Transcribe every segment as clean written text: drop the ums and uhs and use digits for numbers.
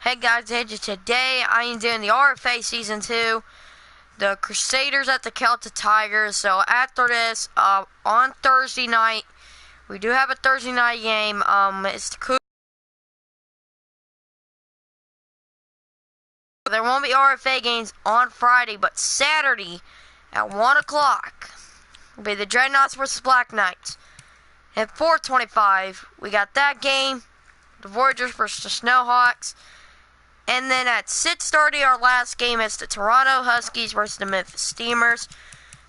Hey guys, today I am doing the RFA Season 2, the Crusaders at the Celtic Tigers. So after this, on Thursday night, we do have a Thursday night game. It's the There won't be RFA games on Friday, but Saturday at 1 o'clock will be the Dreadnoughts versus Black Knights. At 4:25, we got that game, the Voyagers versus the Snowhawks. And then at 6:30, our last game is the Toronto Huskies versus the Memphis Steamers.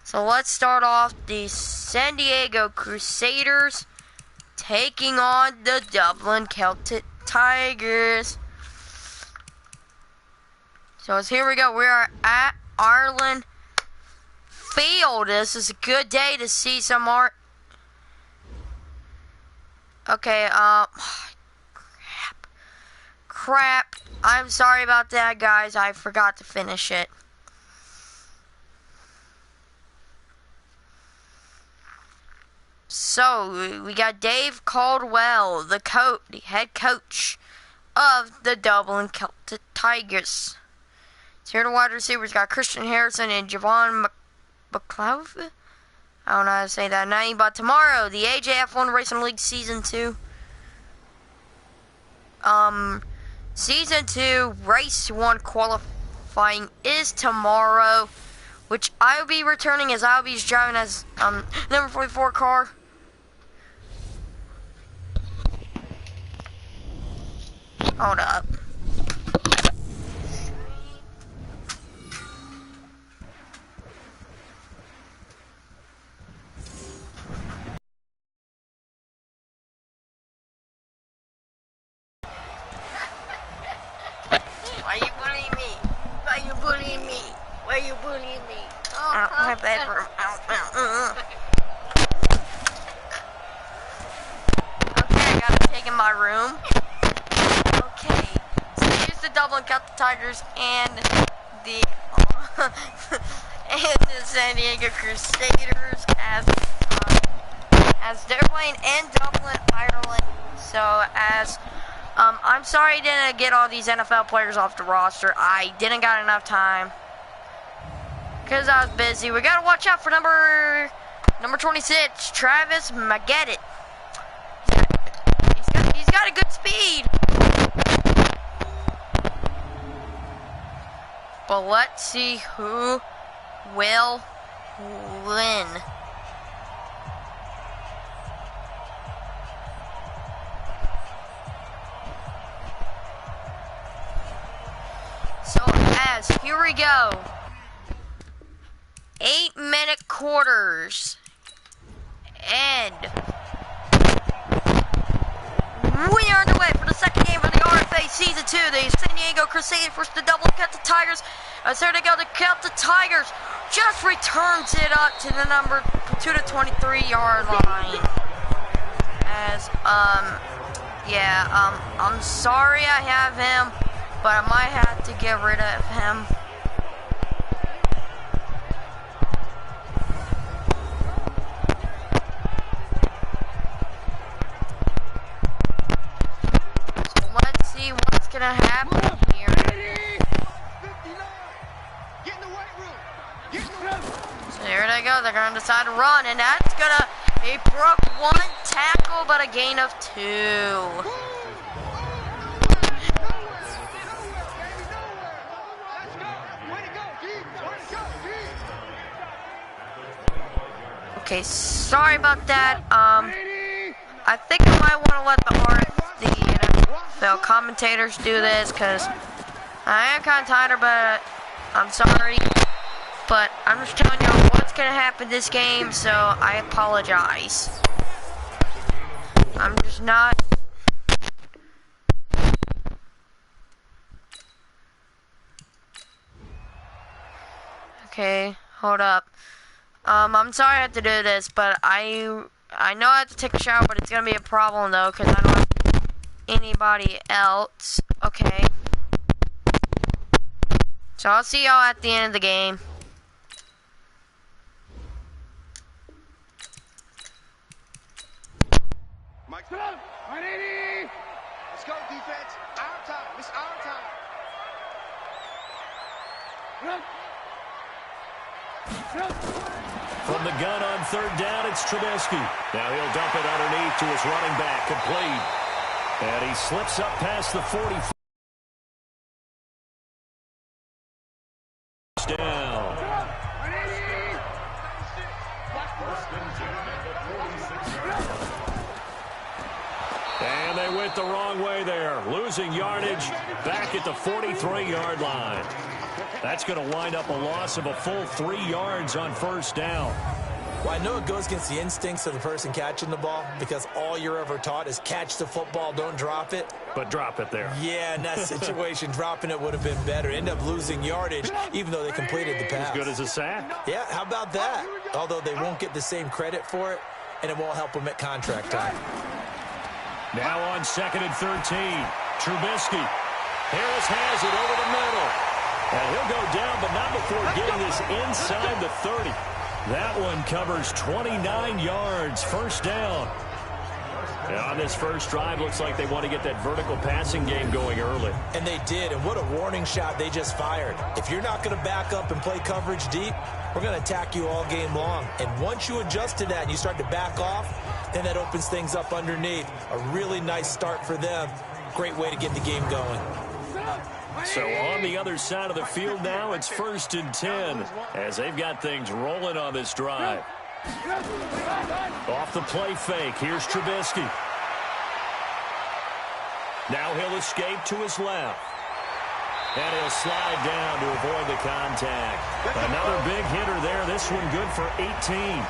So let's start off the San Diego Crusaders taking on the Dublin Celtic Tigers. So here we go. We are at Ireland Field. This is a good day to see some art. Okay, crap. I'm sorry about that, guys. I forgot to finish it. So, we got Dave Caldwell, the head coach of the Dublin Celtic Tigers. So here the wide receivers got Christian Harrison and Javon McLeod. I don't know how to say that name, but tomorrow, the AJF1 Racing League Season 2. Season 2, Race 1 qualifying is tomorrow, which I will be returning as I'll be driving as, number 44 car. Hold up. Why you bullying me? Why you bullying me? Why you bullying me? Out my bedroom. Okay, I gotta take in my room. Okay, so here's the Dublin Celtic Tigers and the and the San Diego Crusaders as they're playing in Dublin, Ireland. So I'm sorry I didn't get all these NFL players off the roster. I didn't got enough time because I was busy. We gotta watch out for number 26, Travis Maggett. He's got a good speed. But let's see who will win. So here we go. 8-minute quarters. And we are underway for the second game of the RFA Season 2. The San Diego Crusaders versus the Dublin Celtic Tigers. There they go. The Celtic Tigers just returns it up to the number to the 23-yard line. I'm sorry I have him, but I might have to get rid of him. So let's see what's gonna happen here. So here they go. They're gonna decide to run, and that's gonna be broke one tackle, but a gain of 2. Okay, sorry about that. I think I might want to let the NFL commentators do this because I am kind of tired, but I'm sorry. But I'm just telling you what's going to happen this game, so I apologize. I'm just not. Okay, hold up. I'm sorry I have to do this, but I know I have to take a shower, but it's gonna be a problem though, because I don't have anybody else. Okay. So I'll see y'all at the end of the game. Mike's up. 180. Let's go, defense. Our time. It's our time. From the gun on third down, it's Trubisky. Now he'll dump it underneath to his running back, complete. And he slips up past the 40. Down. And they went the wrong way there, losing yardage back at the 43-yard line. That's going to wind up a loss of a full 3 yards on first down. Well, I know it goes against the instincts of the person catching the ball because all you're ever taught is catch the football, don't drop it. But drop it there. Yeah, in that situation, dropping it would have been better. End up losing yardage, even though they completed the pass. As good as a sack. Yeah, how about that? Although they won't get the same credit for it, and it won't help them at contract time. Now on 2nd and 13, Trubisky. Harris has it over the middle. And he'll go down, but not before getting this inside the 30. That one covers 29 yards, first down. And on this first drive, looks like they want to get that vertical passing game going early. And they did, and what a warning shot they just fired. If you're not going to back up and play coverage deep, we're going to attack you all game long. And once you adjust to that and you start to back off, then that opens things up underneath. A really nice start for them. Great way to get the game going. So on the other side of the field now, it's 1st and 10 as they've got things rolling on this drive. Off the play fake, here's Trubisky. Now he'll escape to his left. And he'll slide down to avoid the contact. Another big hitter there, this one good for 18.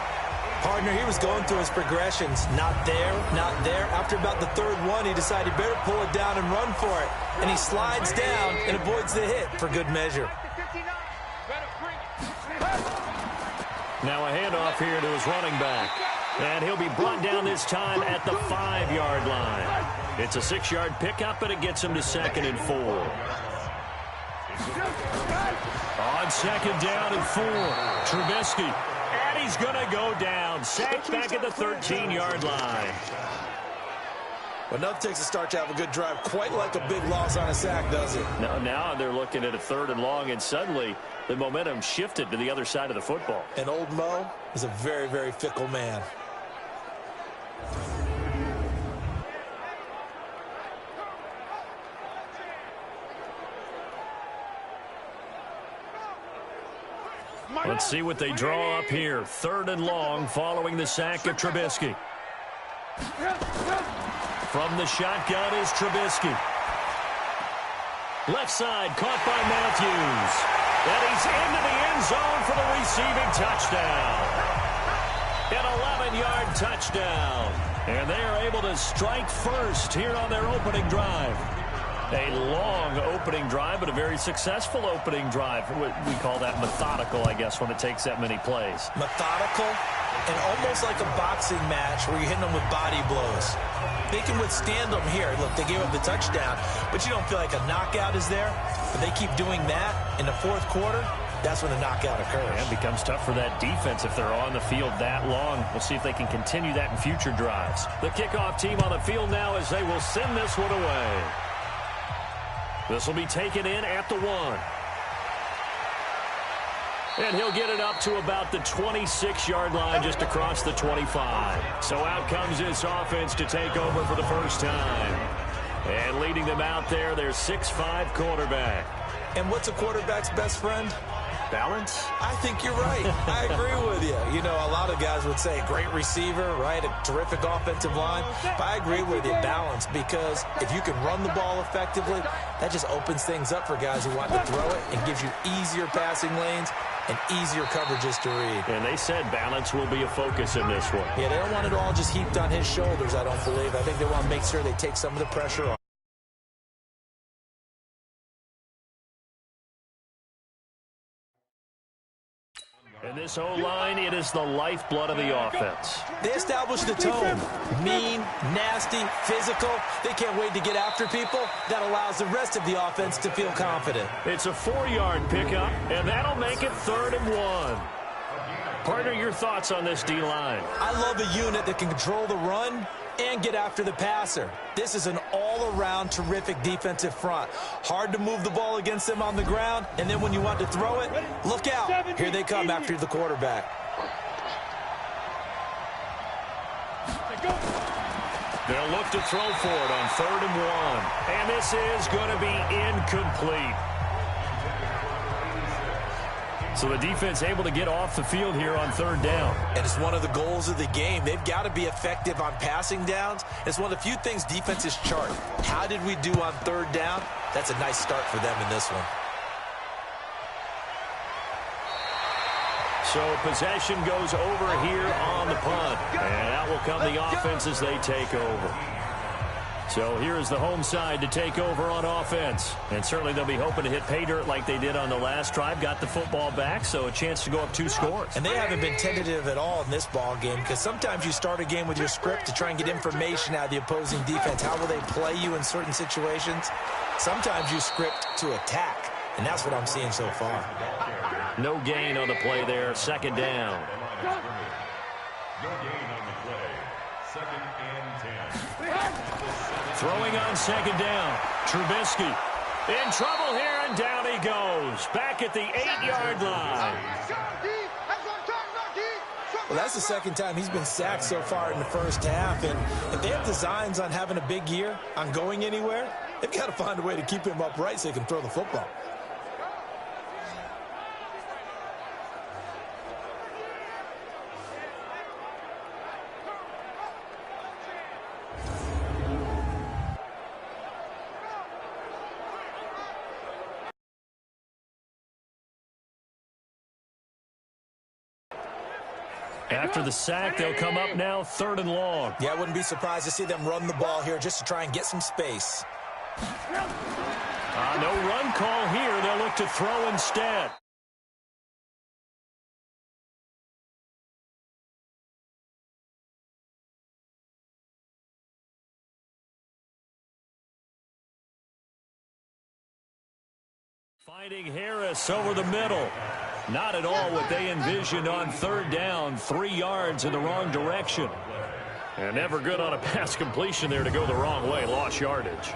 Partner, he was going through his progressions. Not there, not there. After about the 3rd one, he decided better pull it down and run for it. And he slides down and avoids the hit for good measure. Now a handoff here to his running back. And he'll be brought down this time at the 5-yard line. It's a 6-yard pickup, and it gets him to 2nd and 4. On 2nd down and 4, Trubisky. And he's going to go down. Sacked back at the 13-yard line. Well, nothing takes a start to have a good drive, quite like a big loss on a sack, does it? Now they're looking at a 3rd and long, and suddenly the momentum shifted to the other side of the football. And old Mo is a very, very fickle man. Let's see what they draw up here. 3rd and long following the sack of Trubisky. From the shotgun is Trubisky. Left side caught by Matthews. And he's into the end zone for the receiving touchdown. An 11-yard touchdown. And they are able to strike first here on their opening drive. A long opening drive, but a very successful opening drive. We call that methodical, I guess, when it takes that many plays. Methodical and almost like a boxing match where you're hitting them with body blows. They can withstand them here. Look, they gave up the touchdown, but you don't feel like a knockout is there. But they keep doing that in the 4th quarter. That's when the knockout occurs. And it becomes tough for that defense if they're on the field that long. We'll see if they can continue that in future drives. The kickoff team on the field now as they will send this one away. This will be taken in at the 1. And he'll get it up to about the 26-yard line just across the 25. So out comes this offense to take over for the first time. And leading them out there, their 6'5" quarterback. And what's a quarterback's best friend? Balance? I think you're right. I agree with you. You know, a lot of guys would say great receiver, right? A terrific offensive line. But I agree with you, balance, because if you can run the ball effectively, that just opens things up for guys who want to throw it and gives you easier passing lanes and easier coverages to read. And they said balance will be a focus in this one. Yeah, they don't want it all just heaped on his shoulders, I don't believe. I think they want to make sure they take some of the pressure off. And this O-line, it is the lifeblood of the offense. They establish the tone. Mean, nasty, physical. They can't wait to get after people. That allows the rest of the offense to feel confident. It's a 4-yard pickup, and that'll make it 3rd and 1. Partner, your thoughts on this D-line? I love a unit that can control the run and get after the passer. This is an all-around terrific defensive front. Hard to move the ball against them on the ground, and then when you want to throw it, look out. Here they come after the quarterback. They'll look to throw for it on 3rd and 1. And this is going to be incomplete. So the defense able to get off the field here on 3rd down. And it's one of the goals of the game. They've got to be effective on passing downs. It's one of the few things defenses chart. How did we do on 3rd down? That's a nice start for them in this one. So possession goes over here on the punt. And out will come the offense as they take over. So here is the home side to take over on offense. And certainly they'll be hoping to hit pay dirt like they did on the last drive. Got the football back, so a chance to go up 2 scores. And they haven't been tentative at all in this ball game, because sometimes you start a game with your script to try and get information out of the opposing defense. How will they play you in certain situations? Sometimes you script to attack, and that's what I'm seeing so far. No gain on the play there. 2nd down. No gain on the play. 2nd and 10. Throwing on 2nd down. Trubisky in trouble here, and down he goes. Back at the 8-yard line. Well, that's the 2nd time he's been sacked so far in the first half. And if they have designs on having a big year, on going anywhere, they've got to find a way to keep him upright so he can throw the football. After the sack, they'll come up now 3rd and long. Yeah, I wouldn't be surprised to see them run the ball here just to try and get some space. No run call here. They'll look to throw instead. Finding Harris over the middle. Not at all what they envisioned on 3rd down. 3 yards in the wrong direction. And never good on a pass completion there to go the wrong way. Lost yardage.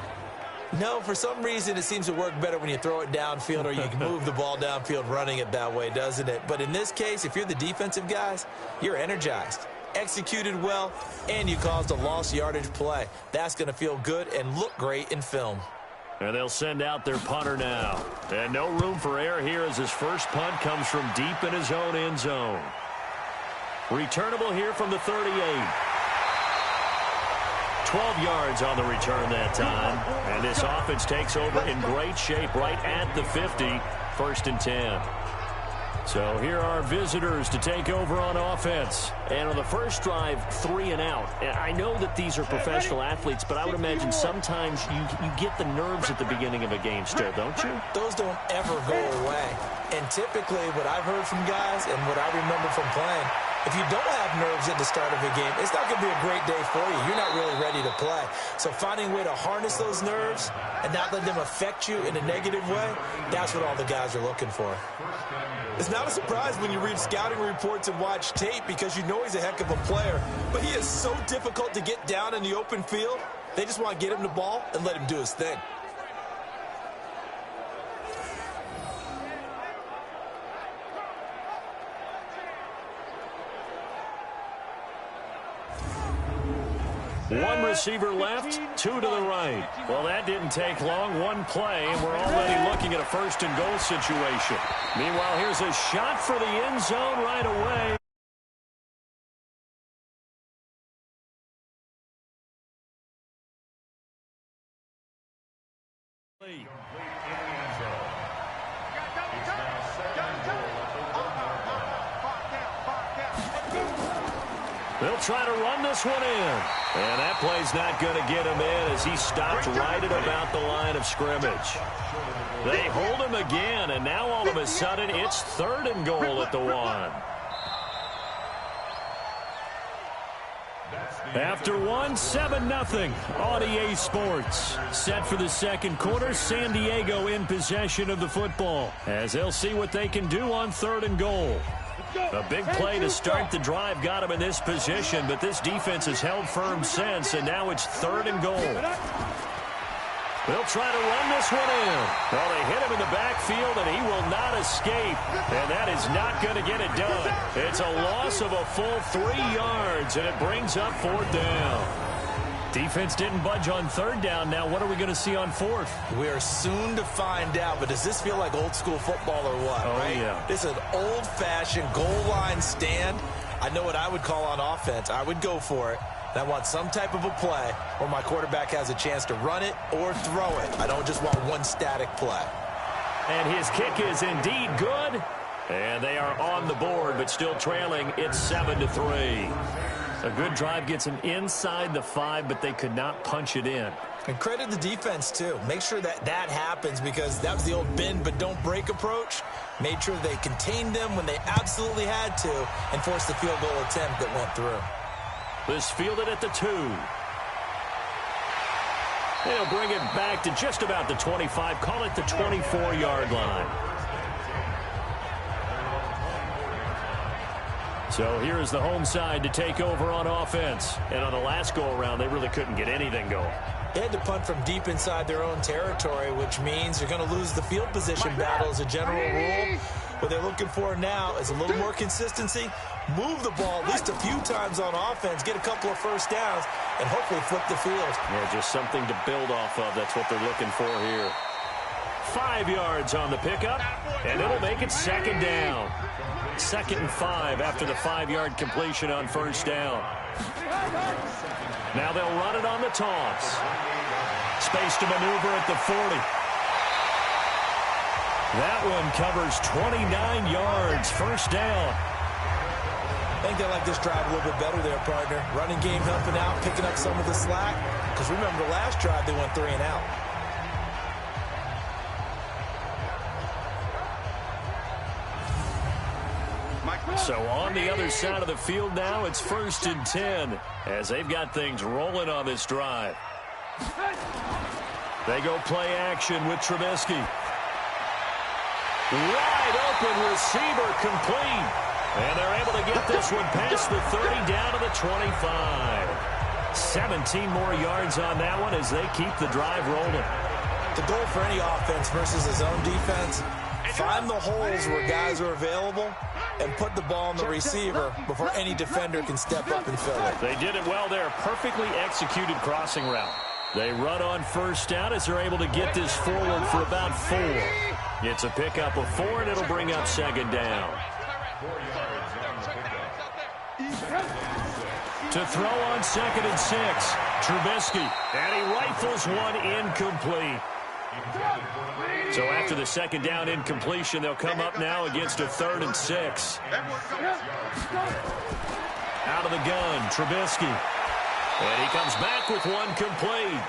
No, for some reason it seems to work better when you throw it downfield or you can move the ball downfield running it that way, doesn't it? But in this case, if you're the defensive guys, you're energized, executed well, and you caused a lost yardage play. That's going to feel good and look great in film. And they'll send out their punter now. And no room for error here as his first punt comes from deep in his own end zone. Returnable here from the 38. 12 yards on the return that time. And this offense takes over in great shape right at the 50. 1st and 10. So here are visitors to take over on offense. And on the first drive, 3 and out. And I know that these are professional athletes, but I would imagine sometimes you get the nerves at the beginning of a game still, don't you? Those don't ever go away. And typically what I've heard from guys and what I remember from playing, if you don't have nerves at the start of a game, it's not going to be a great day for you. You're not really ready to play. So finding a way to harness those nerves and not let them affect you in a negative way, that's what all the guys are looking for. It's not a surprise when you read scouting reports and watch tape because you know he's a heck of a player. But he is so difficult to get down in the open field. They just want to get him the ball and let him do his thing. One receiver left, 2 to the right. Well, that didn't take long. One play, and we're already looking at a 1st and goal situation. Meanwhile, here's a shot for the end zone right away. They'll try to run this one in. And that play's not going to get him in as he stopped right at about the line of scrimmage. They hold him again, and now all of a sudden it's 3rd and goal at the 1. After 1, 7-0 on EA Sports. Set for the 2nd quarter, San Diego in possession of the football as they'll see what they can do on 3rd and goal. A big play to start the drive got him in this position, but this defense has held firm since, and now it's 3rd and goal. They'll try to run this one in. Well, they hit him in the backfield, and he will not escape, and that is not going to get it done. It's a loss of a full 3 yards, and it brings up 4th down. Defense didn't budge on 3rd down. Now what are we going to see on 4th? We are soon to find out, but does this feel like old school football or what? Oh, right? yeah. This is an old-fashioned goal line stand. I know what I would call on offense. I would go for it. And I want some type of a play where my quarterback has a chance to run it or throw it. I don't just want one static play. And his kick is indeed good. And they are on the board, but still trailing. It's 7-3. A good drive gets them inside the 5, but they could not punch it in. And credit the defense, too. Make sure that happens, because that was the old bend but don't break approach. Made sure they contained them when they absolutely had to and forced the field goal attempt that went through. This fielded at the 2. They'll bring it back to just about the 25. Call it the 24-yard line. So here is the home side to take over on offense. And on the last go-around, they really couldn't get anything going. They had to punt from deep inside their own territory, which means you're going to lose the field position battle as a general rule. What they're looking for now is a little more consistency, move the ball at least a few times on offense, get a couple of first downs, and hopefully flip the field. Yeah, just something to build off of. That's what they're looking for here. 5 yards on the pickup, and it'll make it 2nd down. 2nd and 5 after the 5-yard completion on 1st down. Now they'll run it on the toss. Space to maneuver at the 40. That one covers 29 yards. 1st down. I think they like this drive a little bit better there, partner. Running game helping out, picking up some of the slack. Because remember, the last drive they went 3 and out. So on the other side of the field now, it's 1st and 10 as they've got things rolling on this drive. They go play action with Trubisky. Wide open receiver complete. And they're able to get this one past the 30 down to the 25. 17 more yards on that one as they keep the drive rolling. The goal for any offense versus his own defense, find the holes where guys are available and put the ball on the receiver before any defender can step up and fill it. They did it well there. Perfectly executed crossing route. They run on 1st down as they're able to get this forward for about 4. It's a pickup of 4, and it'll bring up 2nd down. To throw on 2nd and 6, Trubisky, and he rifles one incomplete. So after the 2nd down incompletion, they'll come up now against a 3rd and 6. Out of the gun, Trubisky. And he comes back with one complete.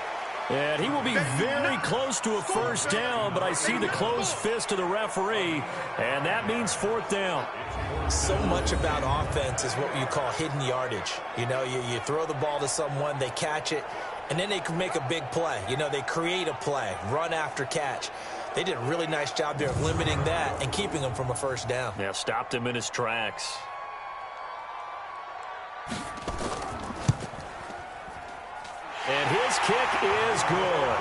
And he will be very close to a 1st down, but I see the closed fist of the referee, and that means 4th down. So much about offense is what you call hidden yardage. You know, you throw the ball to someone, they catch it, and then they can make a big play. You know, they create a play, run after catch. They did a really nice job there of limiting that and keeping him from a 1st down. Yeah, stopped him in his tracks. And his kick is good.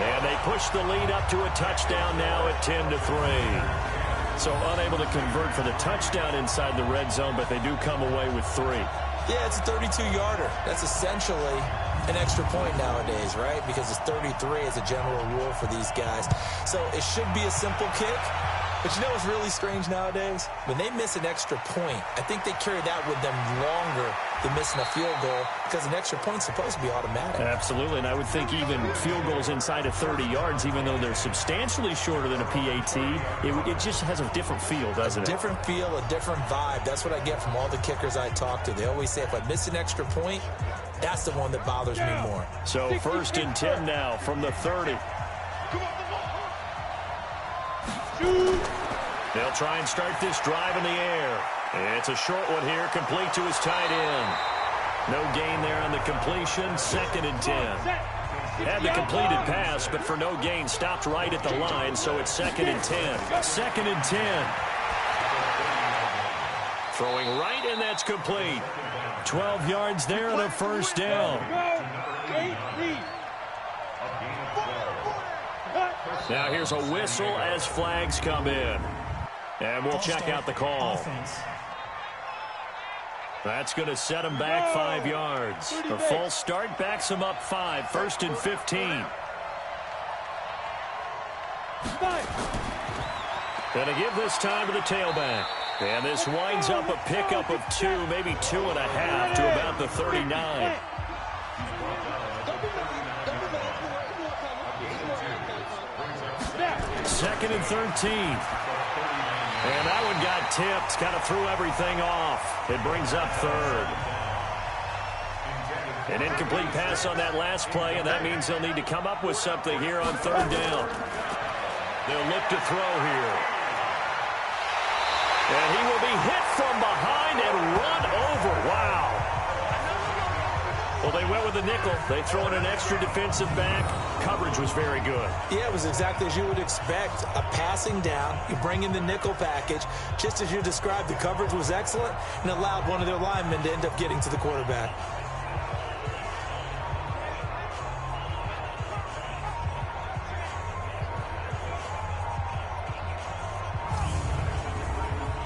And they push the lead up to a touchdown now at 10-3. So unable to convert for the touchdown inside the red zone, but they do come away with 3. Yeah, it's a 32-yarder. That's essentially an extra point nowadays, right? Because it's 33 as a general rule for these guys. So it should be a simple kick. But you know what's really strange nowadays? When they miss an extra point, I think they carry that with them longer than missing a field goal, because an extra point's supposed to be automatic. Absolutely, and I would think even field goals inside of 30 yards, even though they're substantially shorter than a PAT, it just has a different feel, doesn't it? A different feel, a different vibe. That's what I get from all the kickers I talk to. They always say, if I miss an extra point, that's the one that bothers me more. So 1st and 10 now from the 30. They'll try and start this drive in the air. It's a short one here, complete to his tight end. No gain there on the completion, 2nd and 10. Had the completed pass, but for no gain, stopped right at the line, so it's 2nd and 10. 2nd and 10. Throwing right, and that's complete. 12 yards there and a first down. Now here's a whistle as flags come in. And we'll check out the call. That's going to set him back 5 yards. A false start backs him up 5. 1st and 15. Going to give this time to the tailback. And this winds up a pickup of 2, maybe 2.5 to about the 39. Second and 13. And that one got tipped, kind of threw everything off. It brings up 3rd. An incomplete pass on that last play, and that means they'll need to come up with something here on 3rd down. They'll look to throw here. And he will be hit from behind and run over. Wow. Well, they went with the nickel. They throw in an extra defensive back. Coverage was very good. Yeah, it was exactly as you would expect. A passing down. You bring in the nickel package. Just as you described, the coverage was excellent and allowed one of their linemen to end up getting to the quarterback.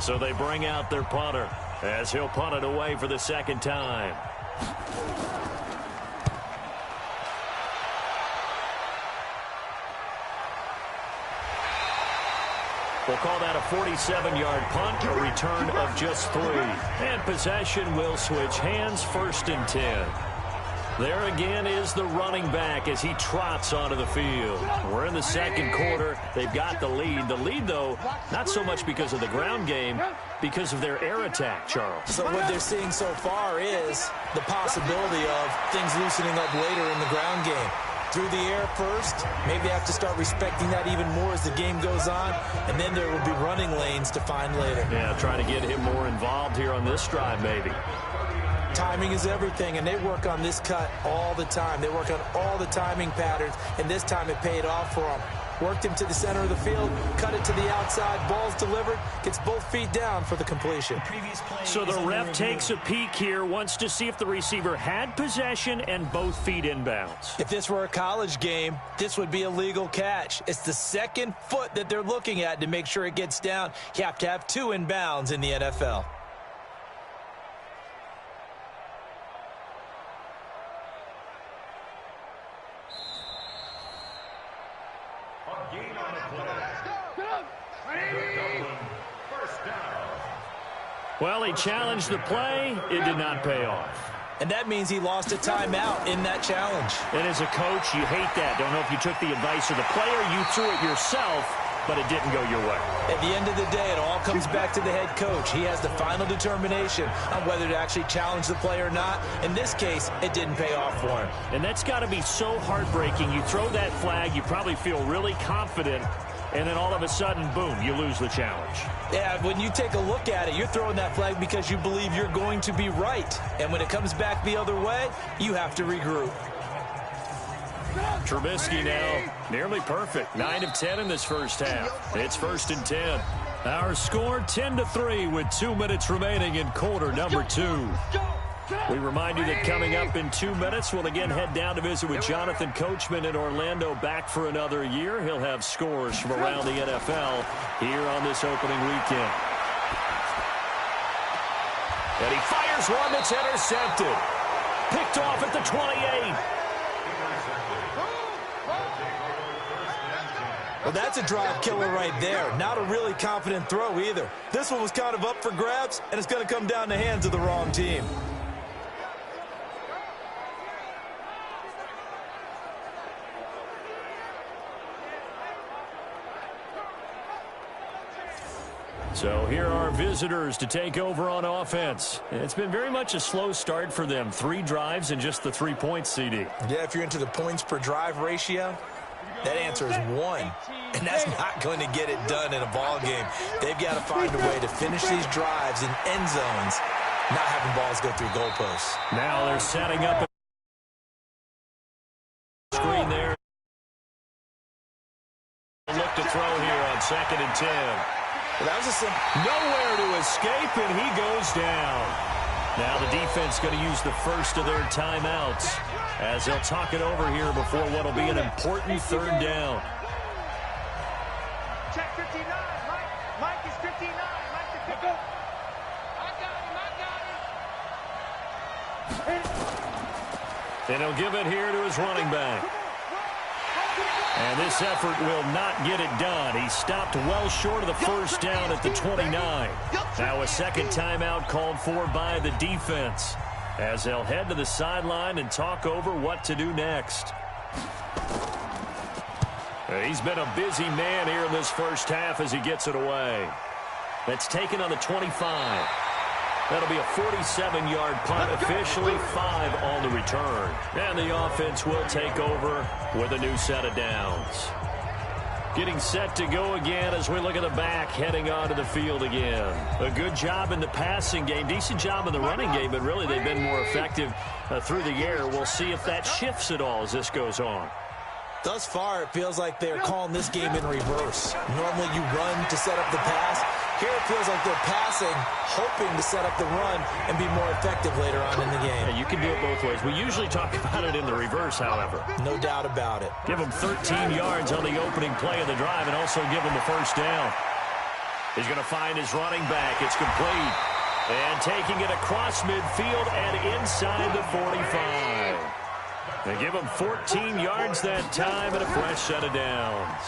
So they bring out their punter as he'll punt it away for the 2nd time. We'll call that a 47-yard punt, a return of just 3. And possession will switch hands, 1st and 10. There again is the running back as he trots onto the field. We're in the 2nd quarter. They've got the lead. The lead, though, not so much because of the ground game, because of their air attack, Charles. So what they're seeing so far is the possibility of things loosening up later in the ground game. Through the air first, maybe have to start respecting that even more as the game goes on, and then there will be running lanes to find later. Yeah, trying to get him more involved here on this drive, maybe. Timing is everything, and they work on this cut all the time. They work on all the timing patterns, and this time it paid off for them. Worked him to the center of the field, cut it to the outside, ball's delivered, gets both feet down for the completion. So the ref takes a peek here, wants to see if the receiver had possession and both feet inbounds. If this were a college game, this would be a legal catch. It's the 2nd foot that they're looking at to make sure it gets down. You have to have 2 inbounds in the NFL. Well, he challenged the play. It did not pay off. And that means he lost a timeout in that challenge. And as a coach, you hate that. Don't know if you took the advice of the player, you threw it yourself, but it didn't go your way. At the end of the day, it all comes back to the head coach. He has the final determination on whether to actually challenge the play or not. In this case, it didn't pay off for him. And that's got to be so heartbreaking. You throw that flag, you probably feel really confident, and then all of a sudden, boom, you lose the challenge. Yeah, when you take a look at it, you're throwing that flag because you believe you're going to be right. And when it comes back the other way, you have to regroup. Trubisky now nearly perfect. 9 of 10 in this first half. It's 1st and 10. Our score 10-3 with 2 minutes remaining in quarter number 2. We remind you that coming up in 2 minutes, we'll again head down to visit with Jonathan Coachman in Orlando, back for another year. He'll have scores from around the NFL here on this opening weekend. And he fires one that's intercepted. Picked off at the 28. Well, that's a drive killer right there. Not a really confident throw either. This one was kind of up for grabs, and it's going to come down the hands of the wrong team. So here are visitors to take over on offense. It's been very much a slow start for them. 3 drives and just the 3 points, CD. Yeah, if you're into the points per drive ratio, that answer is 1. And that's not going to get it done in a ball game. They've got to find a way to finish these drives in end zones, not having balls go through goalposts. Now they're setting up a screen there. Look to throw here on 2nd and 10. Well, that was a simple... Nowhere to escape, and he goes down. Now the defense going to use the first of their timeouts as they'll talk it over here before what will be an important third down. Check 59. Mike is 59. Mike to pick up. I got him. And he'll give it here to his running back. And this effort will not get it done. He stopped well short of the first down at the 29. Now a second timeout called for by the defense as they'll head to the sideline and talk over what to do next. He's been a busy man here in this first half as he gets it away. That's taken on the 25. That'll be a 47-yard punt, officially 5 on the return. And the offense will take over with a new set of downs. Getting set to go again as we look at the back, heading onto the field again. A good job in the passing game, decent job in the running game, but really they've been more effective through the air. We'll see if that shifts at all as this goes on. Thus far, it feels like they're calling this game in reverse. Normally you run to set up the pass. Here it feels like they're passing, hoping to set up the run and be more effective later on in the game. Yeah, you can do it both ways. We usually talk about it in the reverse, however. No doubt about it. Give them 13 yards on the opening play of the drive and also give them the first down. He's going to find his running back. It's complete. And taking it across midfield and inside the 45. They give him 14 yards that time and a fresh set of downs.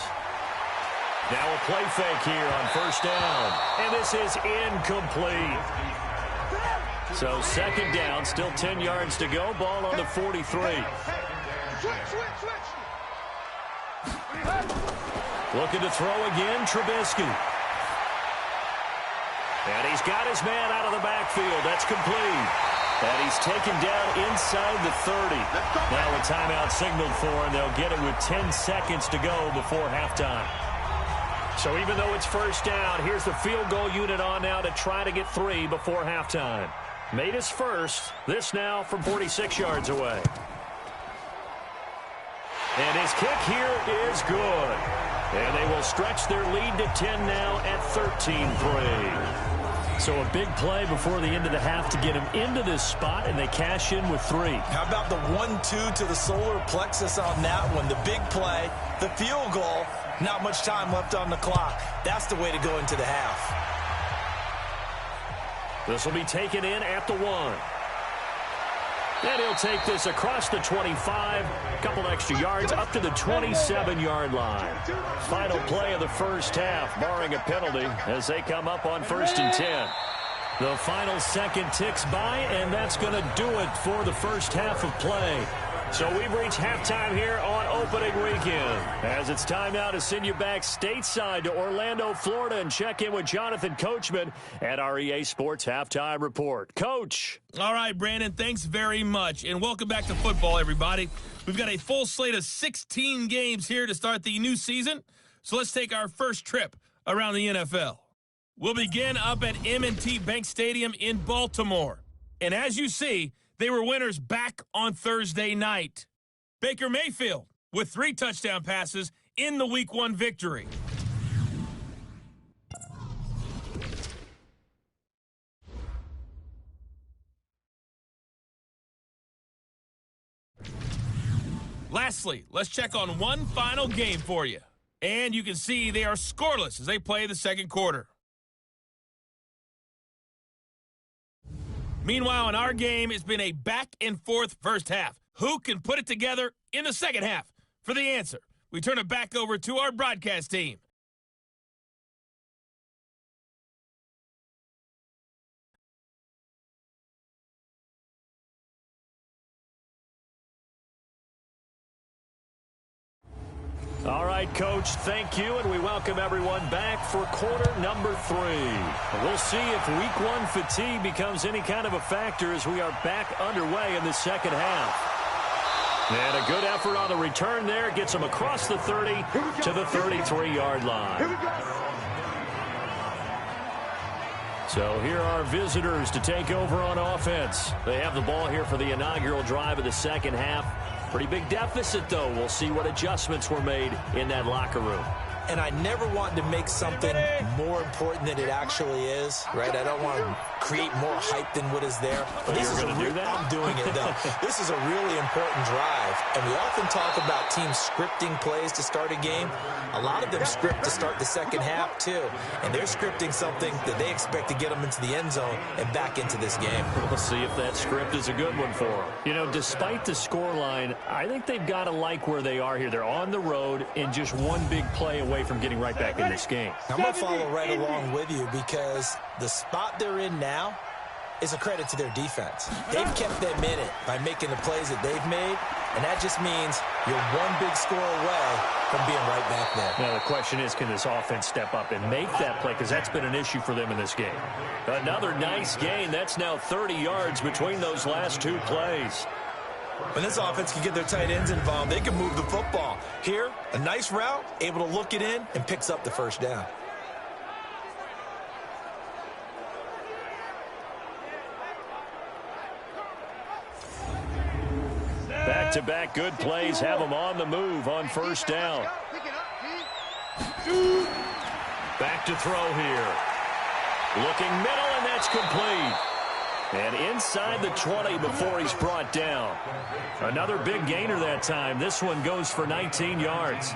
Now a play fake here on first down. And this is incomplete. So second down, still 10 yards to go. Ball on the 43. Looking to throw again, Trubisky. And he's got his man out of the backfield. That's complete. And he's taken down inside the 30. Now a timeout signaled for him. They'll get it with 10 seconds to go before halftime. So even though it's first down, here's the field goal unit on now to try to get 3 before halftime. Made his first. This now from 46 yards away. And his kick here is good. And they will stretch their lead to 10 now at 13-3. So a big play before the end of the half to get him into this spot, and they cash in with 3. How about the 1-2 to the solar plexus on that one? The big play, the field goal, not much time left on the clock. That's the way to go into the half. This will be taken in at the 1. And he'll take this across the 25, a couple extra yards, up to the 27-yard line. Final play of the first half, barring a penalty, as they come up on 1st and 10. The final second ticks by, and that's going to do it for the first half of play. So we've reached halftime here on opening weekend. As it's time now to send you back stateside to Orlando, Florida, and check in with Jonathan Coachman at our EA Sports Halftime Report. Coach. All right, Brandon, thanks very much. And welcome back to football, everybody. We've got a full slate of 16 games here to start the new season. So let's take our first trip around the NFL. We'll begin up at M&T Bank Stadium in Baltimore. And as you see, they were winners back on Thursday night. Baker Mayfield with 3 touchdown passes in the Week 1 victory. Lastly, let's check on one final game for you. And you can see they are scoreless as they play the second quarter. Meanwhile, in our game, it's been a back-and-forth first half. Who can put it together in the second half? For the answer, we turn it back over to our broadcast team. All right, Coach, thank you, and we welcome everyone back for quarter number 3. We'll see if Week 1 fatigue becomes any kind of a factor as we are back underway in the second half. And a good effort on the return there gets them across the 30 to the 33-yard line. So here are visitors to take over on offense. They have the ball here for the inaugural drive of the second half. Pretty big deficit, though. We'll see what adjustments were made in that locker room. and I never want to make something more important than it actually is, right? I don't want to create more hype than what is there. But this is I'm doing it, though. This is a really important drive, and we often talk about teams scripting plays to start a game. A lot of them script to start the second half, too, and they're scripting something that they expect to get them into the end zone and back into this game. We'll see if that script is a good one for them. You know, despite the scoreline, I think they've got to like where they are here. They're on the road and just one big play away from getting right back in this game. I'm going to follow right along with you because the spot they're in now is a credit to their defense. They've kept them in it by making the plays that they've made, and that just means you're one big score away from being right back there. Now, the question is, can this offense step up and make that play? Because that's been an issue for them in this game. Another nice gain. That's now 30 yards between those last two plays. When this offense can get their tight ends involved, they can move the football. Here, a nice route, able to look it in, and picks up the first down. Back-to-back good plays have them on the move on first down. Back to throw here. Looking middle, and that's complete. And inside the 20 before he's brought down. Another big gainer that time. This one goes for 19 yards.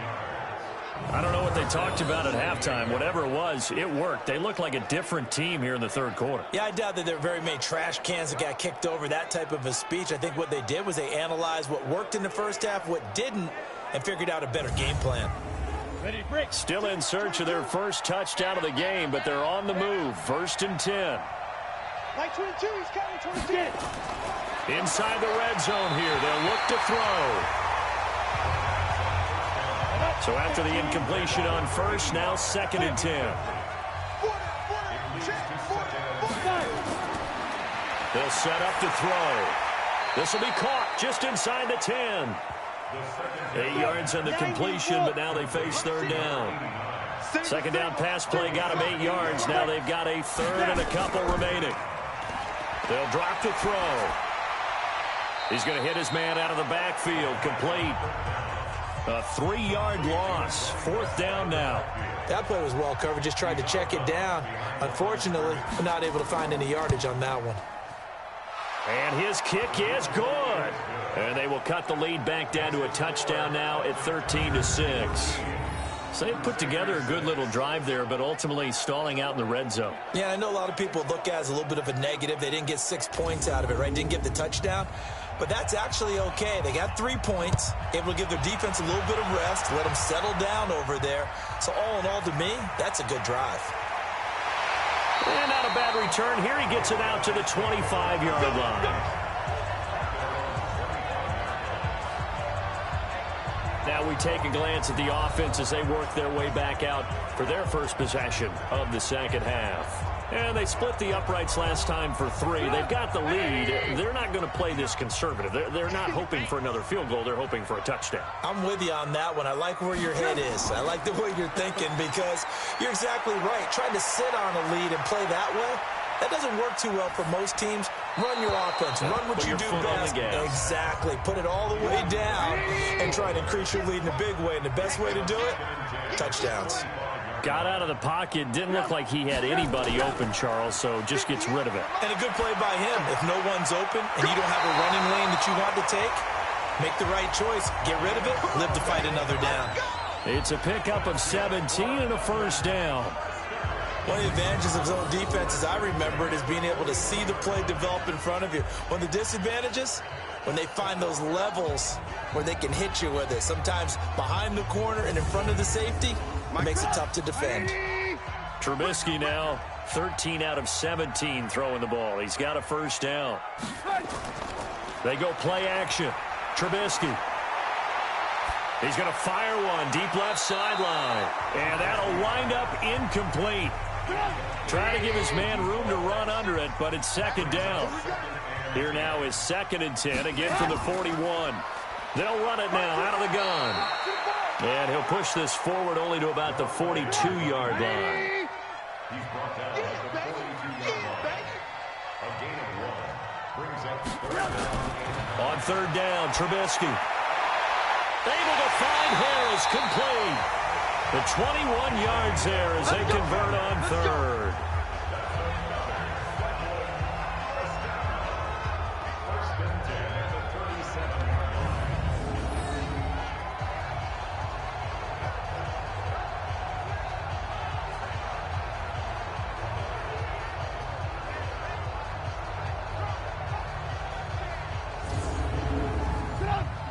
I don't know what they talked about at halftime. Whatever it was, it worked. They looked like a different team here in the third quarter. Yeah, I doubt that there were very many trash cans that got kicked over, that type of a speech. I think what they did was they analyzed what worked in the first half, what didn't, and figured out a better game plan. Still in search of their first touchdown of the game, but they're on the move. First and 10. Like 22, he's counting 22. Inside the red zone here. They'll look to throw. So after the incompletion on first, now second and 10. They'll set up to throw. This will be caught just inside the 10. 8 yards on the completion, but now they face third down. Second down pass play got them 8 yards. Now they've got a third and a couple remaining. They'll drop to throw. He's going to hit his man out of the backfield. Complete. A 3-yard loss. Fourth down now. That play was well covered. Just tried to check it down. Unfortunately, not able to find any yardage on that one. And his kick is good. And they will cut the lead back down to a touchdown now at 13-6. So they put together a good little drive there, but ultimately stalling out in the red zone. Yeah, I know a lot of people look at it as a little bit of a negative. They didn't get 6 points out of it, right? Didn't get the touchdown. But that's actually okay. They got 3 points, able to give their defense a little bit of rest, let them settle down over there. So all in all, to me, that's a good drive. And not a bad return. Here he gets it out to the 25-yard line. Now we take a glance at the offense as they work their way back out for their first possession of the second half. And they split the uprights last time for 3. They've got the lead. They're not going to play this conservative. They're not hoping for another field goal. They're hoping for a touchdown. I'm with you on that one. I like where your head is. I like the way you're thinking because you're exactly right. Trying to sit on a lead and play that way, that doesn't work too well for most teams. Run your offense. Run what you do best. Exactly. Put it all the way down and try to increase your lead in a big way. And the best way to do it, touchdowns. Got out of the pocket. Didn't look like he had anybody open, Charles, so just gets rid of it. And a good play by him. If no one's open and you don't have a running lane that you want to take, make the right choice. Get rid of it. Live to fight another down. It's a pickup of 17 and a first down. One of the advantages of zone defense, as I remember it, is being able to see the play develop in front of you. One of the disadvantages, when they find those levels where they can hit you with it. Sometimes behind the corner and in front of the safety, it makes it tough to defend. Trubisky now 13 out of 17 throwing the ball. He's got a first down. They go play action. Trubisky. He's going to fire one deep left sideline. And that'll wind up incomplete. Trying to give his man room to run under it, but it's second down. Here now is second and 10, again from the 41. They'll run it now out of the gun. And he'll push this forward only to about the 42-yard line. He's brought down at the 42-yard line. A gain of 1 brings up third down. On third down, Trubisky. Able to find Harris, complete. The 21 yards there as they convert on third.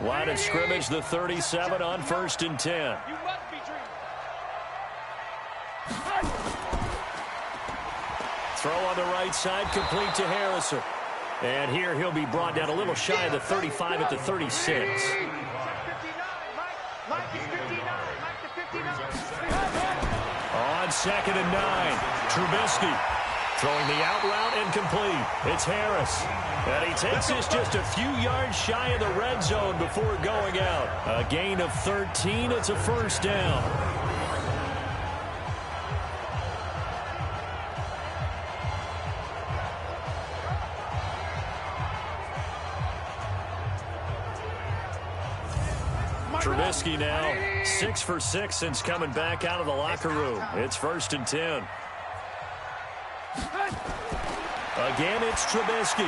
Line of scrimmage, the 37 on 1st and 10. Throw on the right side, complete to Harrison. And here he'll be brought down a little shy of the 35 at the 36. On 2nd and 9, Trubisky throwing the out route incomplete. It's Harris. And he takes this just a few yards shy of the red zone before going out. A gain of 13. It's a first down. Trubisky now 6 for 6 since coming back out of the locker room. It's 1st and 10. Again, it's Trubisky.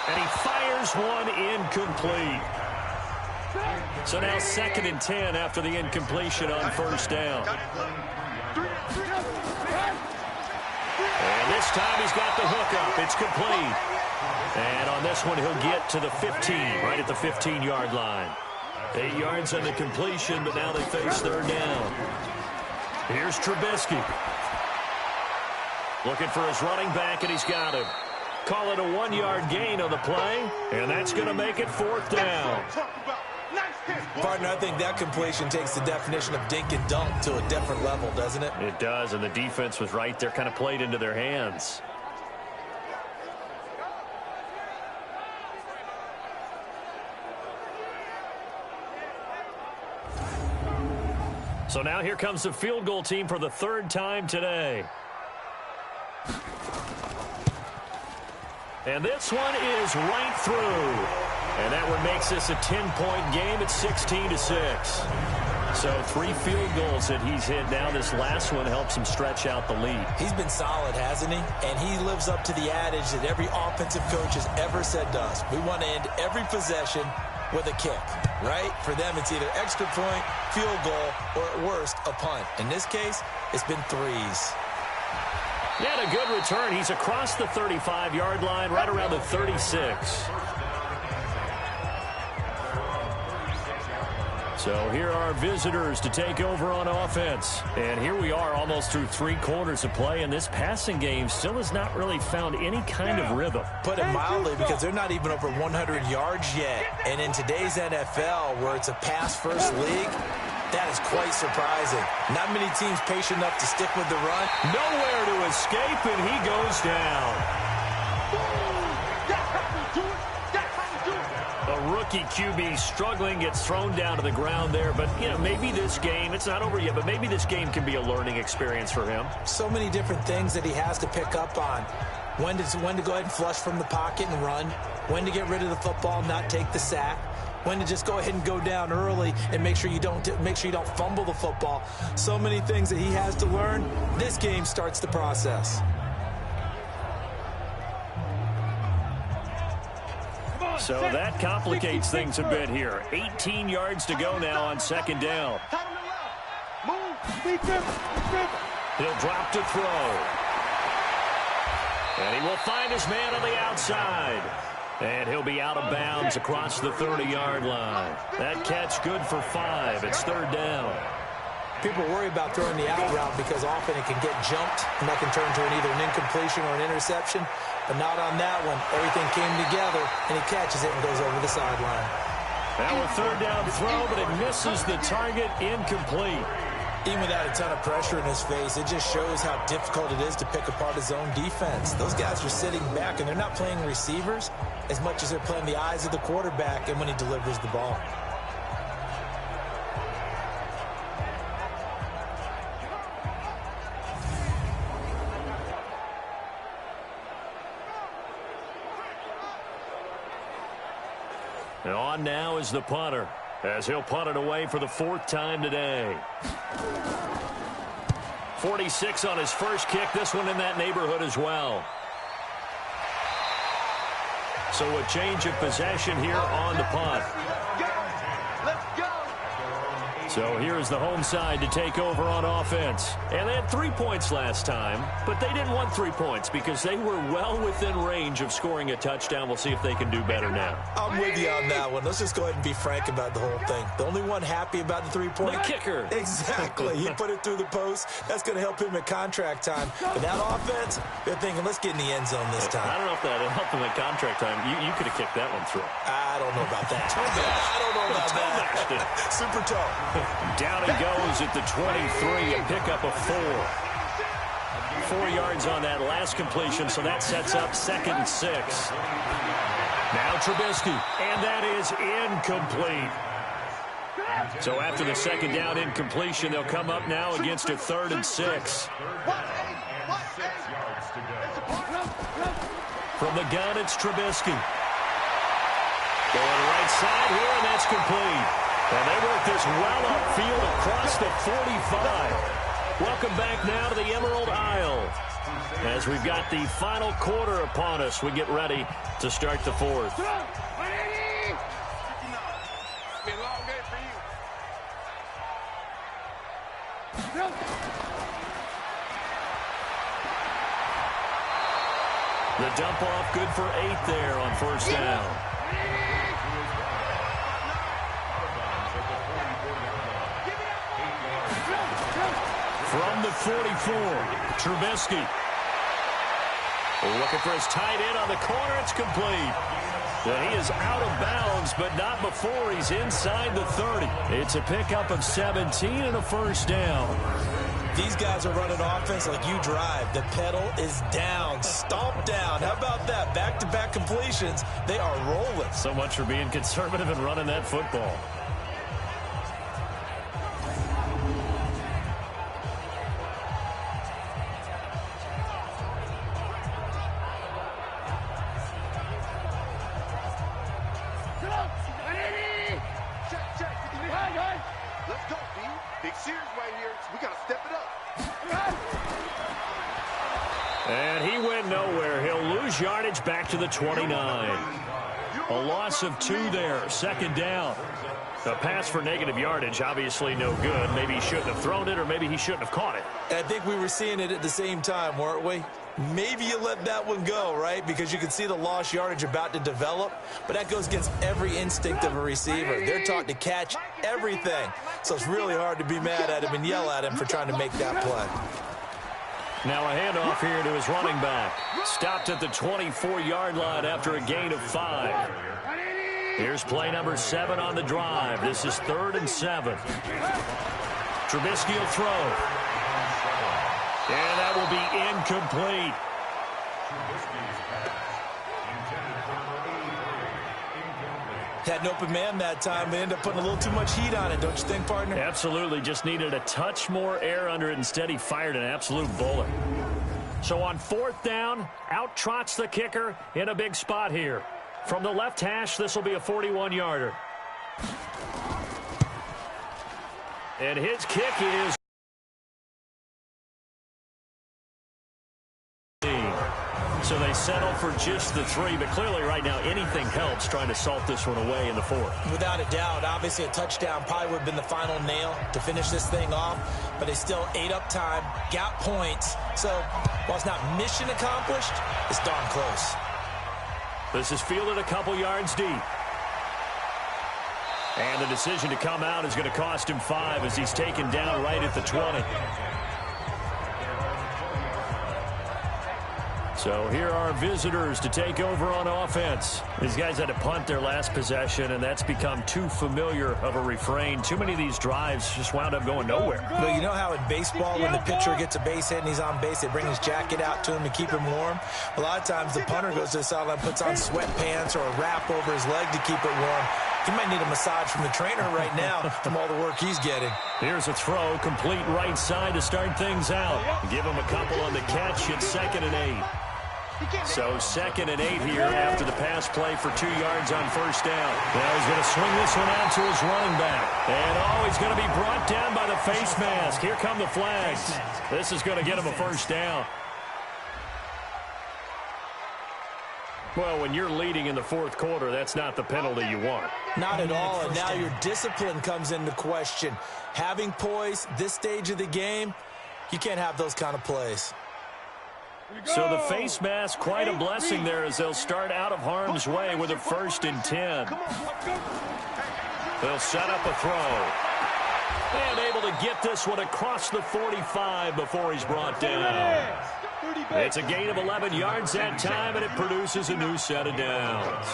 And he fires one incomplete. So now 2nd and 10 after the incompletion on 1st down. And this time he's got the hook up. It's complete. And on this one, he'll get to the 15, right at the 15-yard line. 8 yards on the completion, but now they face 3rd down. Here's Trubisky. Looking for his running back, and he's got him. Call it a 1-yard gain on the play, and that's going to make it 4th down. Partner, I think that completion takes the definition of dink and dunk to a different level, doesn't it? It does, and the defense was right there, kind of played into their hands. So now here comes the field goal team for the 3rd time today. And this one is right through. And that one makes this a 10-point game at 16-6. So 3 field goals that he's hit now. This last one helps him stretch out the lead. He's been solid, hasn't he? And he lives up to the adage that every offensive coach has ever said to us. We want to end every possession with a kick, right? For them, it's either extra point, field goal, or at worst, a punt. In this case, it's been 3s. Yeah, a good return. He's across the 35-yard line, right around the 36. So here are our visitors to take over on offense. And here we are almost through 3 quarters of play, and this passing game still has not really found any kind of rhythm. Put it mildly, because they're not even over 100 yards yet. And in today's NFL, where it's a pass-first league, that is quite surprising. Not many teams patient enough to stick with the run. Nowhere to escape, and he goes down. A rookie QB struggling, gets thrown down to the ground there. But, you know, maybe this game, it's not over yet, but maybe this game can be a learning experience for him. So many different things that he has to pick up on. When to go ahead and flush from the pocket and run. When to get rid of the football, not take the sack. When to just go ahead and go down early and make sure you don't fumble the football. So many things that he has to learn. This game starts the process. So that complicates things a bit here. 18 yards to go now on 2nd down. He'll drop to throw. And he will find his man on the outside. And he'll be out of bounds across the 30-yard line. That catch good for 5. It's 3rd down. People worry about throwing the out route because often it can get jumped, and that can turn to either an incompletion or an interception. But not on that one. Everything came together, and he catches it and goes over the sideline. Now a 3rd down throw, but it misses the target, incomplete. Even without a ton of pressure in his face, it just shows how difficult it is to pick apart his own defense. Those guys are sitting back, and they're not playing receivers as much as they're playing the eyes of the quarterback and when he delivers the ball. And on now is the punter. as he'll punt it away for the 4th time today. 46 on his first kick. This one in that neighborhood as well. So a change of possession here on the punt. So here's the home side to take over on offense. And they had 3 points last time, but they didn't want 3 points because they were well within range of scoring a touchdown. We'll see if they can do better now. I'm with you on that one. Let's just go ahead and be frank about the whole thing. The only one happy about the 3-point. The kicker. Exactly. He put it through the post. That's going to help him at contract time. But that offense, they're thinking, let's get in the end zone this time. I don't know if that helped him at contract time. You could have kicked that one through. I don't know about that. I don't know about that. Super tough. Down it goes at the 23, a pickup of 4. 4 yards on that last completion, so that sets up 2nd and 6. Now Trubisky, and that is incomplete. So after the 2nd down incompletion, they'll come up now against a 3rd and 6. From the gun, it's Trubisky. Going right side here, and that's complete. And they work this well upfield across the 45. Welcome back now to the Emerald Isle. As we've got the final quarter upon us, we get ready to start the 4th. The dump off good for 8 there on 1st down. From the 44, Trubisky. Looking for his tight end on the corner. It's complete. Well, he is out of bounds, but not before he's inside the 30. It's a pickup of 17 and a 1st down. These guys are running offense like you drive. The pedal is down, stomped down. How about that? Back-to-back completions. They are rolling. So much for being conservative and running that football. Let's go, B. Big series right here. We got to step it up. And he went nowhere. He'll lose yardage back to the 29. A loss of 2 there. 2nd down. A pass for negative yardage, obviously no good. Maybe he shouldn't have thrown it, or maybe he shouldn't have caught it. I think we were seeing it at the same time, weren't we? Maybe you let that one go, right? Because you can see the lost yardage about to develop. But that goes against every instinct of a receiver. They're taught to catch everything. So it's really hard to be mad at him and yell at him for trying to make that play. Now a handoff here to his running back. Stopped at the 24-yard line after a gain of 5. Here's play number 7 on the drive. This is 3rd and 7. Trubisky will throw. And that will be incomplete. Had an open man that time. They ended up putting a little too much heat on it, don't you think, partner? Absolutely. Just needed a touch more air under it. Instead, he fired an absolute bullet. So on 4th down, out trots the kicker in a big spot here. From the left hash, this will be a 41-yarder. And his kick is... So they settle for just the 3, but clearly right now anything helps trying to salt this one away in the 4th. Without a doubt, obviously a touchdown probably would have been the final nail to finish this thing off, but they still ate up time, got points. So while it's not mission accomplished, it's darn close. This is fielded a couple yards deep. And the decision to come out is going to cost him 5 as he's taken down right at the 20. So here are visitors to take over on offense. These guys had to punt their last possession, and that's become too familiar of a refrain. Too many of these drives just wound up going nowhere. But you know how in baseball, when the pitcher gets a base hit and he's on base, they bring his jacket out to him to keep him warm? A lot of times the punter goes to the sideline, puts on sweatpants or a wrap over his leg to keep it warm. He might need a massage from the trainer right now from all the work he's getting. Here's a throw, complete right side to start things out. Give him a couple on the catch at 2nd and 8. So 2nd and 8 here after the pass play for 2 yards on first down. Now he's going to swing this one out to his running back. And he's going to be brought down by the face mask. Here come the flags. This is going to get him a first down. Well, when you're leading in the 4th quarter, that's not the penalty you want. Not at all, and now your discipline comes into question. Having poise this stage of the game, you can't have those kind of plays. So the face mask, quite a blessing there as they'll start out of harm's way with a 1st and 10. They'll set up a throw. And able to get this one across the 45 before he's brought down. It's a gain of 11 yards that time, and it produces a new set of downs.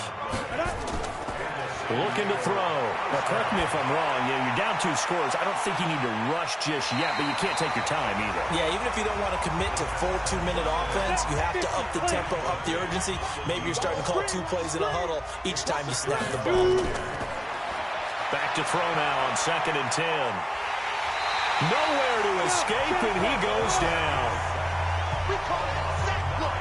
Looking to throw. Now, correct me if I'm wrong. You're down 2 scores. I don't think you need to rush just yet, but you can't take your time either. Yeah, even if you don't want to commit to full 2-minute offense, you have to up the tempo, up the urgency. Maybe you're starting to call 2 plays in a huddle each time you snap the ball. Back to throw now on 2nd and 10. Nowhere to escape, and he goes down. We call it sack block.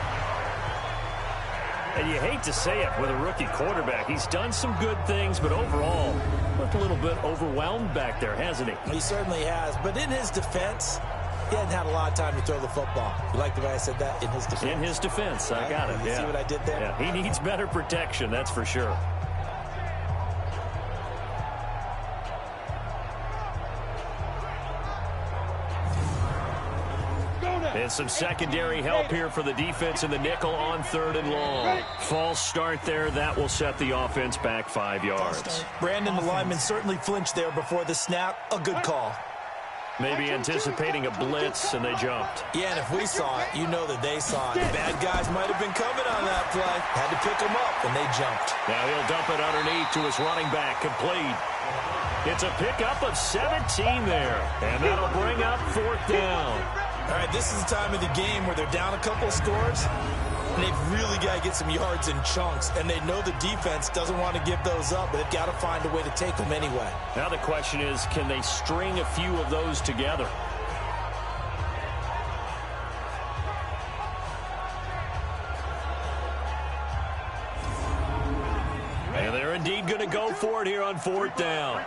And you hate to say it with a rookie quarterback. He's done some good things, but overall, looked a little bit overwhelmed back there, hasn't he? He certainly has. But in his defense, he hadn't had a lot of time to throw the football. You like the way I said that? In his defense. In his defense. I got it. You see what I did there? Yeah, he needs better protection, that's for sure. And some secondary help here for the defense in the nickel on 3rd and long. False start there. That will set the offense back 5 yards. Brandon, the lineman, certainly flinched there before the snap. A good call. Maybe anticipating a blitz, and they jumped. Yeah, and if we saw it, you know that they saw it. The bad guys might have been coming on that play. Had to pick them up, and they jumped. Now he'll dump it underneath to his running back. Complete. It's a pickup of 17 there, and that'll bring up 4th down. All right, this is the time of the game where they're down a couple of scores, and they've really got to get some yards in chunks, and they know the defense doesn't want to give those up, but they've got to find a way to take them anyway. Now the question is, can they string a few of those together? And they're indeed going to go for it here on 4th down.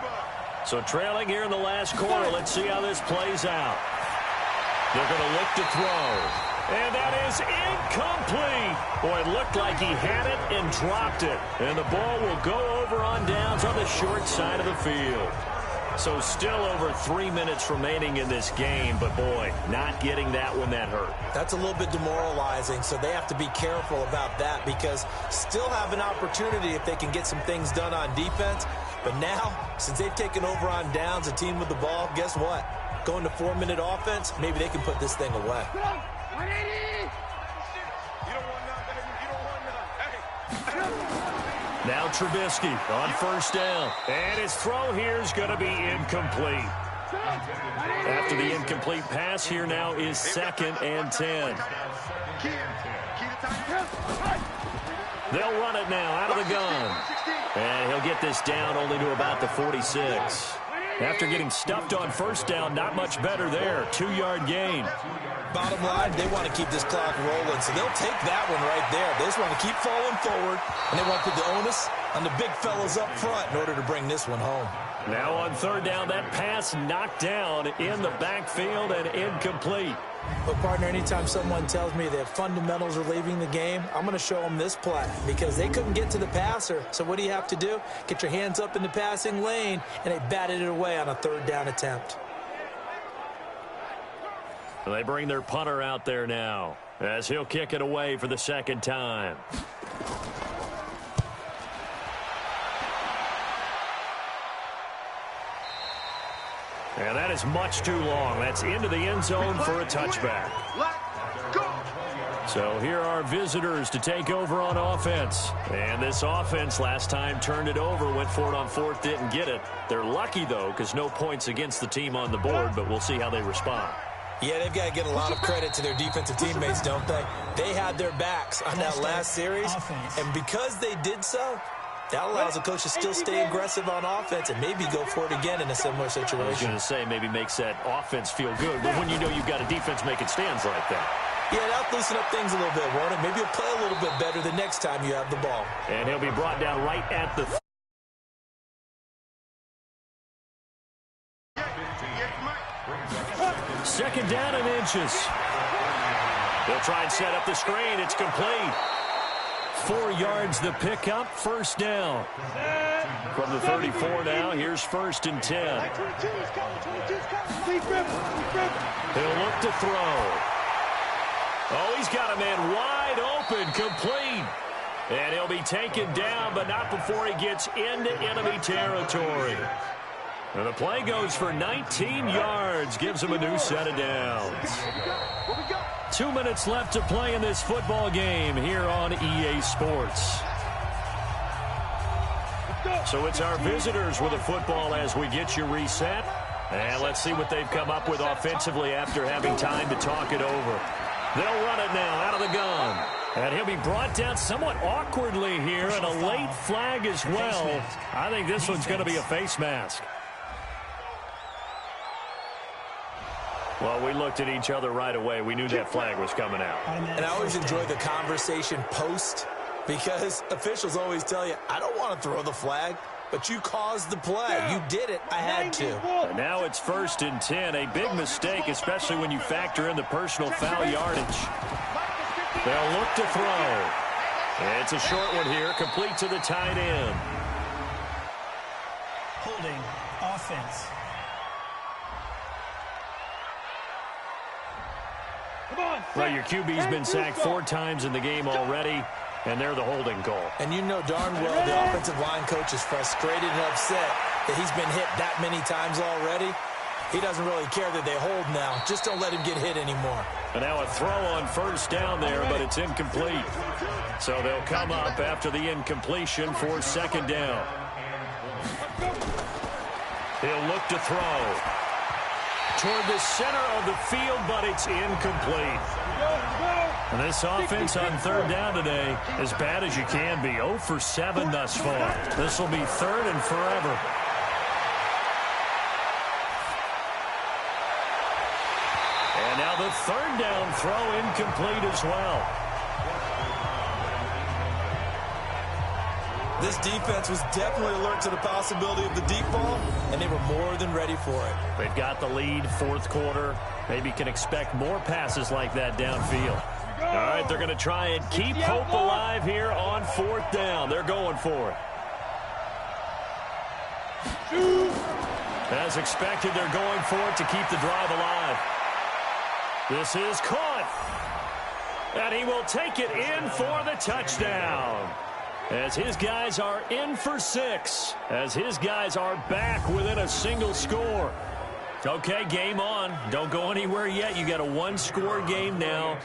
So trailing here in the last quarter, let's see how this plays out. They're going to look to throw. And that is incomplete. Boy, it looked like he had it and dropped it. And the ball will go over on downs on the short side of the field. So still over 3 minutes remaining in this game. But, boy, not getting that one that hurt. That's a little bit demoralizing, so they have to be careful about that because still have an opportunity if they can get some things done on defense. But now, since they've taken over on downs, a team with the ball, guess what? Going to 4-minute offense, maybe they can put this thing away. Now Trubisky on 1st down. And his throw here is going to be incomplete. After the incomplete pass, here now is 2nd and 10. They'll run it now out of the gun. And he'll get this down only to about the 46. After getting stuffed on 1st down, not much better there. 2-yard gain. Bottom line, they want to keep this clock rolling, so they'll take that one right there. They just want to keep falling forward, and they want to put the onus on the big fellas up front in order to bring this one home. Now on 3rd down, that pass knocked down in the backfield and incomplete. But, partner, anytime someone tells me that fundamentals are leaving the game, I'm going to show them this play because they couldn't get to the passer. So what do you have to do? Get your hands up in the passing lane, and they batted it away on a 3rd down attempt. They bring their punter out there now as he'll kick it away for the 2nd time. And that is much too long. That's into the end zone for a touchback. So here are visitors to take over on offense. And this offense last time turned it over, went for it on 4th, didn't get it. They're lucky, though, because no points against the team on the board, but we'll see how they respond. Yeah, they've got to get a lot of credit to their defensive teammates, don't they? They had their backs on that last series, and because they did so, that allows the coach to still stay aggressive on offense and maybe go for it again in a similar situation. I was going to say maybe makes that offense feel good, but when you know you've got a defense making stands like that. Yeah, that'll loosen up things a little bit, won't it? Maybe you'll play a little bit better the next time you have the ball. And he'll be brought down right at the... Second down and inches. They'll try and set up the screen. It's complete. 4 yards the pickup, first down. From the 34 now, here's 1st and 10. He'll look to throw. Oh, he's got a man wide open, complete. And he'll be taken down, but not before he gets into enemy territory. And the play goes for 19 yards, gives him a new set of downs. 2 minutes left to play in this football game here on EA Sports. So it's our visitors with the football as we get you reset. And let's see what they've come up with offensively after having time to talk it over. They'll run it now out of the gun. And he'll be brought down somewhat awkwardly here, and a late flag as well. I think this one's going to be a face mask. Well, we looked at each other right away. We knew that flag was coming out. And I always enjoy the conversation post, because officials always tell you, I don't want to throw the flag, but you caused the play. You did it. I had to. And now it's 1st and 10. A big mistake, especially when you factor in the personal foul yardage. They'll look to throw. It's a short one here, complete to the tight end. Holding offense. Well, your QB's been sacked 4 times in the game already, and they're the holding call. And you know darn well the offensive line coach is frustrated and upset that he's been hit that many times already. He doesn't really care that they hold now. Just don't let him get hit anymore. And now a throw on 1st down there, but it's incomplete. So they'll come up after the incompletion for 2nd down. He'll look to throw toward the center of the field, but it's incomplete. And this offense on 3rd down today, as bad as you can be, 0 for 7 thus far. This will be 3rd and forever. And now the 3rd down throw incomplete as well. This defense was definitely alert to the possibility of the deep ball, and they were more than ready for it. They've got the lead, 4th quarter. Maybe can expect more passes like that downfield. All right, they're going to try and keep hope alive here on 4th down. They're going for it. As expected, they're going for it to keep the drive alive. This is caught. And he will take it in for the touchdown. As his guys are in for 6. As his guys are back within a single score. Okay, game on. Don't go anywhere yet. You got a 1-score game now.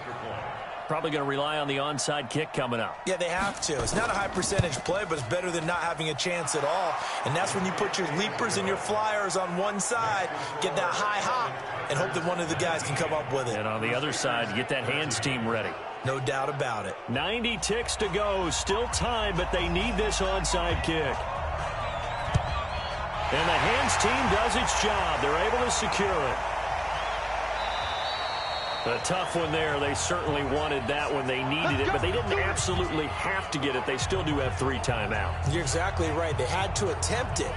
Probably going to rely on the onside kick coming up. Yeah, they have to. It's not a high percentage play, but it's better than not having a chance at all. And that's when you put your leapers and your flyers on one side, get that high hop, and hope that one of the guys can come up with it. And on the other side, get that hands team ready. No doubt about it. 90 ticks to go. Still time, but they need this onside kick. And the hands team does its job. They're able to secure it. A tough one there. They certainly wanted that when they needed it, but they didn't absolutely have to get it. They still do have 3 timeouts. You're exactly right. They had to attempt it.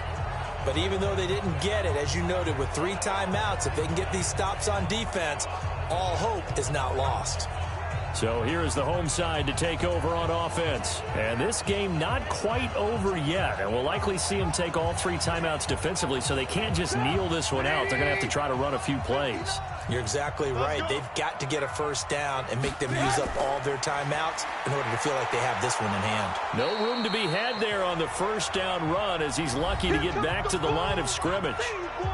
But even though they didn't get it, as you noted, with 3 timeouts, if they can get these stops on defense, all hope is not lost. So here is the home side to take over on offense. And this game not quite over yet. And we'll likely see them take all 3 timeouts defensively, so they can't just kneel this one out. They're going to have to try to run a few plays. You're exactly right. They've got to get a 1st down and make them use up all their timeouts in order to feel like they have this one in hand. No room to be had there on the 1st down run, as he's lucky to get back to the line of scrimmage.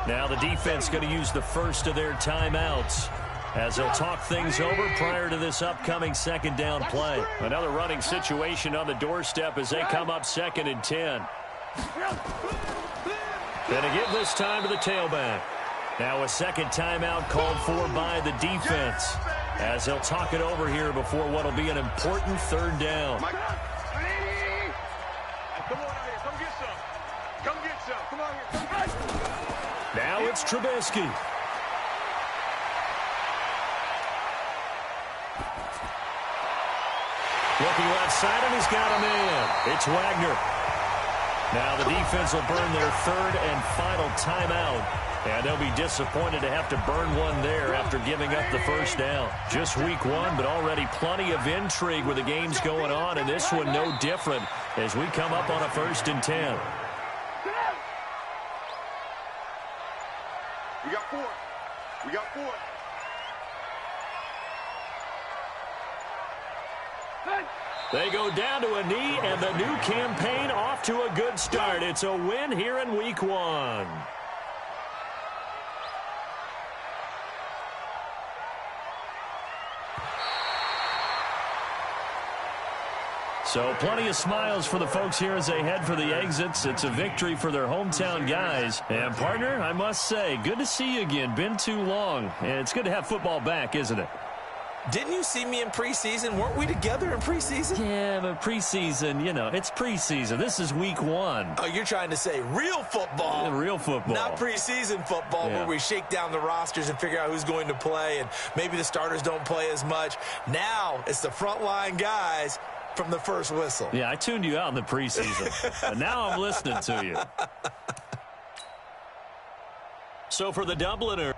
Now the defense going to use the first of their timeouts, as they'll talk things over prior to this upcoming 2nd down play. Another running situation on the doorstep as they come up 2nd and 10. Going to give this time to the tailback. Now a 2nd timeout called for by the defense, as they'll talk it over here before what will be an important 3rd down. Come on out here. Come get some. Come get some. Come on here. Come get. Now it's Trubisky. Looking left side, and he's got a man. It's Wagner. Now the defense will burn their third and final timeout. And they'll be disappointed to have to burn one there after giving up the first down. Just week one, but already plenty of intrigue with the games going on, and this one no different as we come up on a 1st and 10. We got 4. We got 4. They go down to a knee, and the new campaign off to a good start. It's a win here in week one. So plenty of smiles for the folks here as they head for the exits. It's a victory for their hometown guys. And, partner, I must say, good to see you again. Been too long. And it's good to have football back, isn't it? Didn't you see me in preseason? Weren't we together in preseason? Yeah, but preseason, you know, it's preseason. This is week one. Oh, you're trying to say real football. Yeah, real football. Not preseason football where we shake down the rosters and figure out who's going to play, and maybe the starters don't play as much. Now it's the frontline guys from the first whistle. Yeah, I tuned you out in the preseason. But now I'm listening to you. So for the Dubliner,